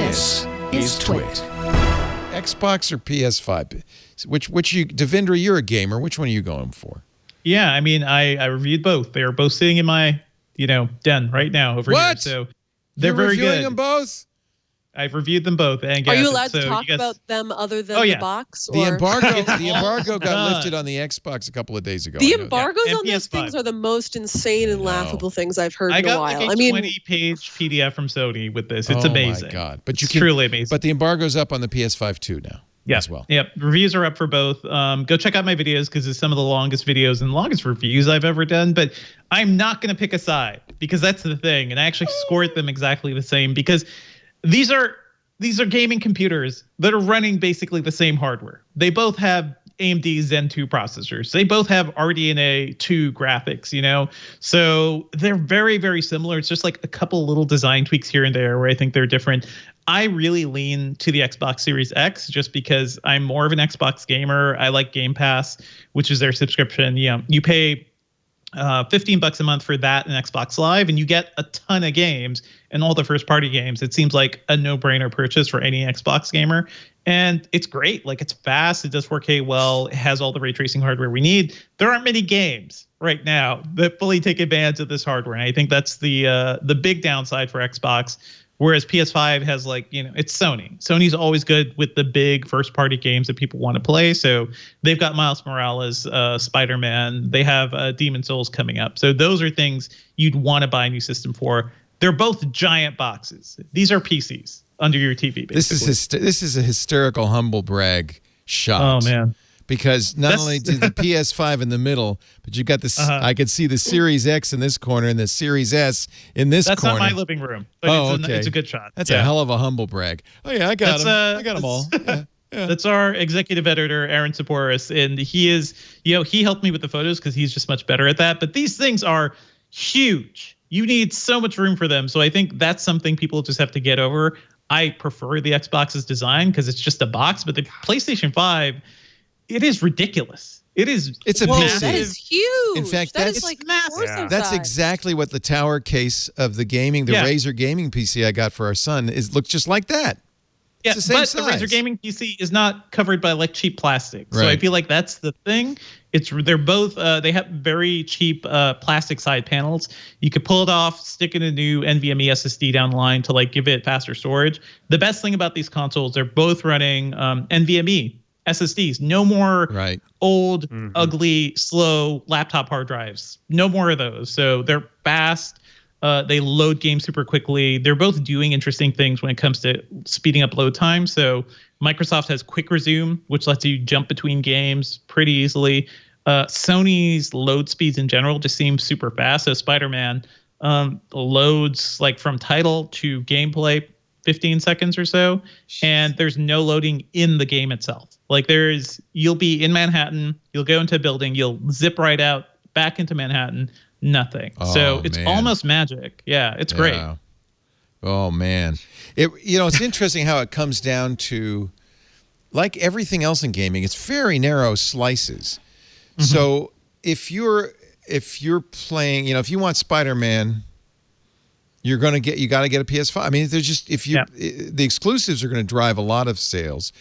This is TWiT. Xbox or PS5? Which you, Devindra, you're a gamer. Which one are you going for? Yeah, I mean, I reviewed both. They are both sitting in my, den right now over here. So they're very good. You're reviewing them both? I've reviewed them both. And are you allowed to talk about them other than the box? Or? The embargo got lifted on the Xbox a couple of days ago. The embargoes on those things are the most insane and laughable things I've heard in a while. I got like a 20-page PDF from Sony with this. It's amazing. Oh my God! But it's truly amazing. But the embargo's up on the PS5 too now. As well. Yep. Reviews are up for both. Go check out my videos because it's some of the longest videos and longest reviews I've ever done. But I'm not going to pick a side because that's the thing. And I actually scored them exactly the same because these are gaming computers that are running basically the same hardware. They both have AMD Zen 2 processors. They both have RDNA 2 graphics, So they're very, very similar. It's just like a couple little design tweaks here and there where I think they're different. I really lean to the Xbox Series X just because I'm more of an Xbox gamer. I like Game Pass, which is their subscription. You pay $15 a month for that and Xbox Live, and you get a ton of games and all the first-party games. It seems like a no-brainer purchase for any Xbox gamer, and it's great. Like, it's fast. It does 4K well. It has all the ray tracing hardware we need. There aren't many games right now that fully take advantage of this hardware, and I think that's the big downside for Xbox. Whereas PS5 has it's Sony. Sony's always good with the big first-party games that people want to play. So they've got Miles Morales, Spider-Man. They have Demon's Souls coming up. So those are things you'd want to buy a new system for. They're both giant boxes. These are PCs under your TV, basically. This is a hysterical humble brag shot. Oh, man. Because not only did the PS5 in the middle, but you got this. I could see the Series X in this corner and the Series S in this corner. That's not my living room, but it's a good shot. That's a hell of a humble brag. Oh yeah, I got them. I got them all. Yeah. That's our executive editor, Aaron Saporis, and he is, he helped me with the photos because he's just much better at that. But these things are huge. You need so much room for them. So I think that's something people just have to get over. I prefer the Xbox's design because it's just a box, but the PlayStation 5. It is ridiculous. It's a PC. That is huge. In fact, that's like massive. That's exactly what the tower case of the Razer gaming PC I got for our son looks just like that. Yeah, it's the same but size. The Razer gaming PC is not covered by cheap plastic. So I feel like that's the thing. They're both they have very cheap plastic side panels. You could pull it off, stick in a new NVMe SSD down the line to give it faster storage. The best thing about these consoles, they're both running NVMe SSDs. No more old, ugly, slow laptop hard drives. No more of those. So they're fast. They load games super quickly. They're both doing interesting things when it comes to speeding up load time. So Microsoft has Quick Resume, which lets you jump between games pretty easily. Sony's load speeds in general just seem super fast. So Spider-Man loads from title to gameplay 15 seconds or so, and there's no loading in the game itself. You'll be in Manhattan, you'll go into a building, you'll zip right out back into Manhattan, nothing. So it's almost magic. Yeah, it's great. Oh man. It's interesting how it comes down to, like everything else in gaming, it's very narrow slices. So if you're playing, if you want Spider-Man, you got to get a PS5. I mean, the exclusives are going to drive a lot of sales.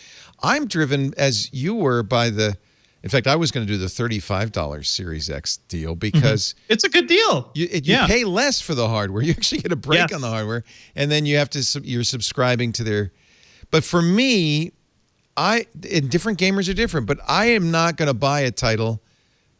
I'm driven, as you were, in fact, I was going to do the $35 Series X deal because it's a good deal. You pay less for the hardware. You actually get a break on the hardware, and then you're subscribing to their. But for me, different gamers are different. But I am not going to buy a title.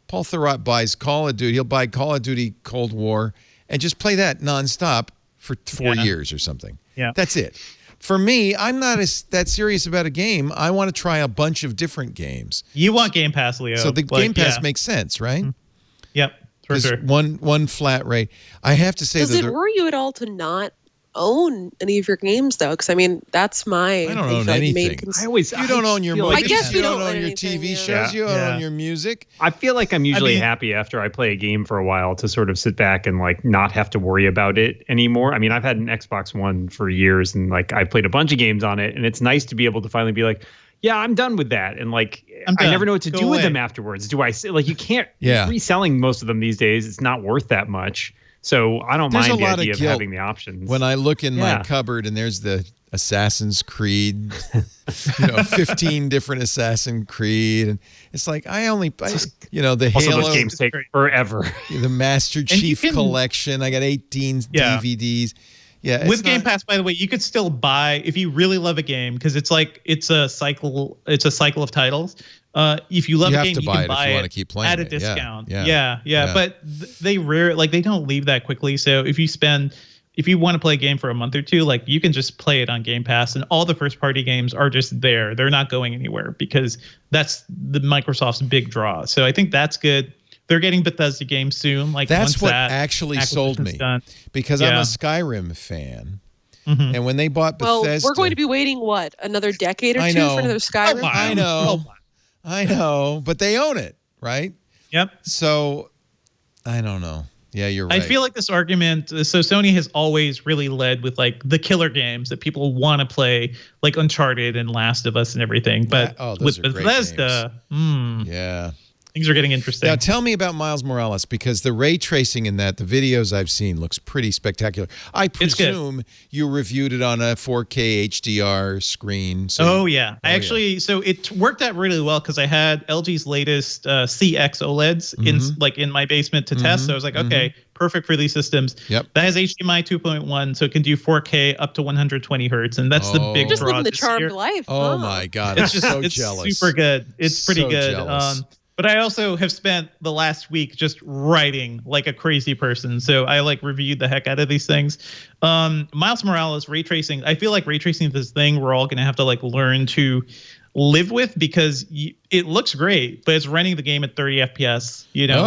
Paul Thurrott buys Call of Duty. He'll buy Call of Duty Cold War and just play that nonstop for 4 years or something. Yeah, that's it. For me, I'm not that serious about a game. I want to try a bunch of different games. You want Game Pass, Leo. So the Game Pass makes sense, right? Yep, for sure. One flat rate. I have to say, does it worry you at all to not own any of your games though? Because I mean, that's my. I don't own anything. You don't own your movies. I guess you don't own your TV shows. You don't own your music. I feel like I'm usually happy after I play a game for a while to sort of sit back and not have to worry about it anymore. I mean, I've had an Xbox One for years and I played a bunch of games on it, and it's nice to be able to finally be like, yeah, I'm done with that. And I never know what to do with them afterwards. Do I you can't reselling most of them these days. It's not worth that much. So I don't There's mind a the lot of idea of guilt having the options. when I look in my Yeah. cupboard and there's the Assassin's Creed, 15 different Assassin's Creed, and it's like the Also, Halo, those games take forever. the Master Chief collection. I got 18 DVDs. Yeah, with Game Pass, by the way, you could still buy if you really love a game because it's a cycle. It's a cycle of titles. If you love a game, you can buy it keep playing at a it. discount. Yeah. But they they don't leave that quickly. So if you want to play a game for a month or two, like you can just play it on Game Pass, and all the first party games are just there. They're not going anywhere because that's the Microsoft's big draw. So I think that's good. They're getting Bethesda games soon. Like that's what that actually sold me because I'm a Skyrim fan. Mm-hmm. And when they bought Bethesda, we're going to be waiting another decade or two for another Skyrim. I know, but they own it, right? Yep. So I don't know. Yeah, you're right. I feel like this argument. So Sony has always really led with like the killer games that people want to play, like Uncharted and Last of Us and everything. But with Bethesda, things are getting interesting. Now tell me about Miles Morales, because the ray tracing in the videos I've seen looks pretty spectacular. I presume you reviewed it on a 4K HDR screen. So So it worked out really well because I had LG's latest CX OLEDs in my basement to test. So I was like, okay, perfect for these systems. Yep. That has HDMI 2.1, so it can do 4K up to 120 hertz, and that's the big just draw living the this charmed year. life. Oh my God, I'm so jealous. It's super good. It's pretty so good. Jealous. But I also have spent the last week just writing like a crazy person. So I reviewed the heck out of these things. Miles Morales, ray tracing. I feel like ray tracing is this thing we're all going to have to learn to live with, because it looks great, but it's running the game at 30 FPS,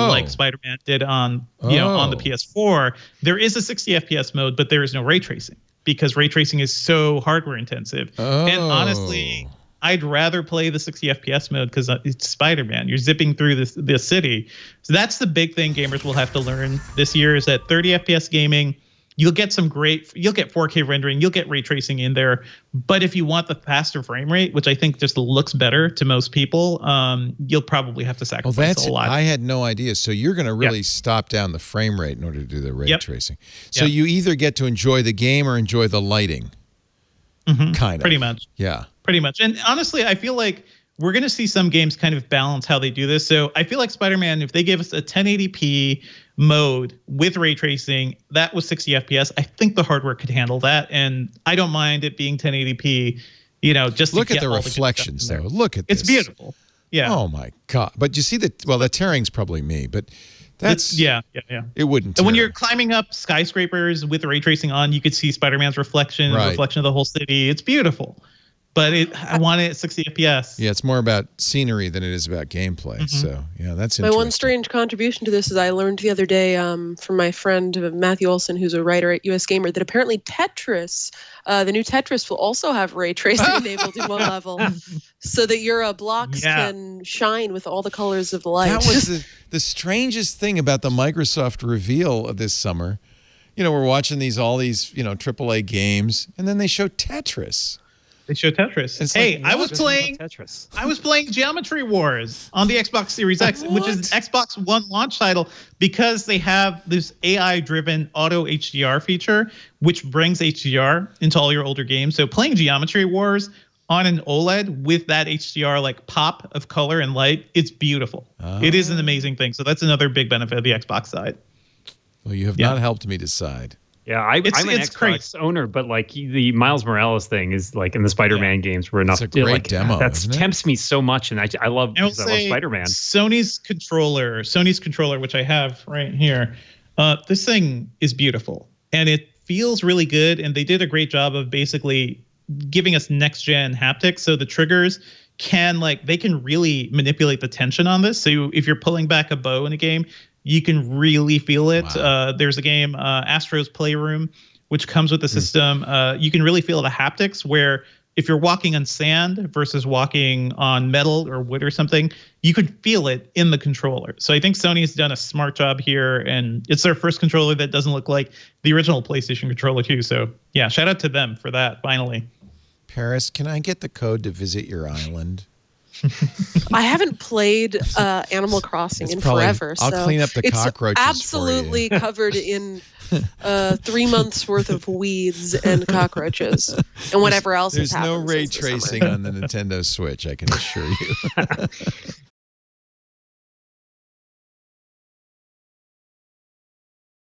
like Spider-Man did on the PS4. There is a 60 FPS mode, but there is no ray tracing because ray tracing is so hardware intensive. And honestly, I'd rather play the 60 FPS mode because it's Spider-Man. You're zipping through the city. So that's the big thing gamers will have to learn this year, is that 30 FPS gaming, you'll get 4K rendering, you'll get ray tracing in there. But if you want the faster frame rate, which I think just looks better to most people, you'll probably have to sacrifice a lot. I had no idea. So you're going to really stop down the frame rate in order to do the ray tracing. So you either get to enjoy the game or enjoy the lighting. Kind of. Pretty much. Yeah. Pretty much. And honestly, I feel like we're going to see some games kind of balance how they do this. So I feel like Spider-Man, if they give us a 1080p mode with ray tracing, that was 60 FPS. I think the hardware could handle that. And I don't mind it being 1080p, just look at the reflections, though. Look at this. It's beautiful. Yeah. Oh, my God. But you see the tearing's probably me, but that's. It wouldn't. And when you're climbing up skyscrapers with the ray tracing on, you could see Spider-Man's reflection, reflection of the whole city. It's beautiful. But I want it at 60 FPS. Yeah, it's more about scenery than it is about gameplay. So, that's interesting. My one strange contribution to this is I learned the other day from my friend Matthew Olson, who's a writer at US Gamer, that apparently Tetris, the new Tetris, will also have ray tracing enabled in one level, so that your blocks can shine with all the colors of the light. That was the strangest thing about the Microsoft reveal of this summer. We're watching all these AAA games, and then they show Tetris. They show Tetris. Hey, I was playing Geometry Wars on the Xbox Series X, which is an Xbox One launch title, because they have this AI-driven auto HDR feature, which brings HDR into all your older games. So playing Geometry Wars on an OLED with that HDR pop of color and light, it's beautiful. It is an amazing thing. So that's another big benefit of the Xbox side. Well, you have not helped me decide. Yeah, I'm an Xbox owner, but the Miles Morales thing is in the Spider-Man games were enough. It's a great demo. That tempts me so much, and I love Spider-Man. Sony's controller, which I have right here, this thing is beautiful and it feels really good. And they did a great job of basically giving us next gen haptics. So the triggers they can really manipulate the tension on this. So if you're pulling back a bow in a game, you can really feel it. Wow. There's a game, Astro's Playroom, which comes with the system. You can really feel the haptics, where if you're walking on sand versus walking on metal or wood or something, you could feel it in the controller. So I think Sony's done a smart job here, and it's their first controller that doesn't look like the original PlayStation controller too. So yeah, shout out to them for that, finally. Paris, can I get the code to visit your island? I haven't played Animal Crossing in forever. I'll clean up the cockroaches. It's absolutely for you. covered in 3 months worth of weeds and cockroaches and whatever else. There's has no happened ray since the summer. tracing on the Nintendo Switch, I can assure you.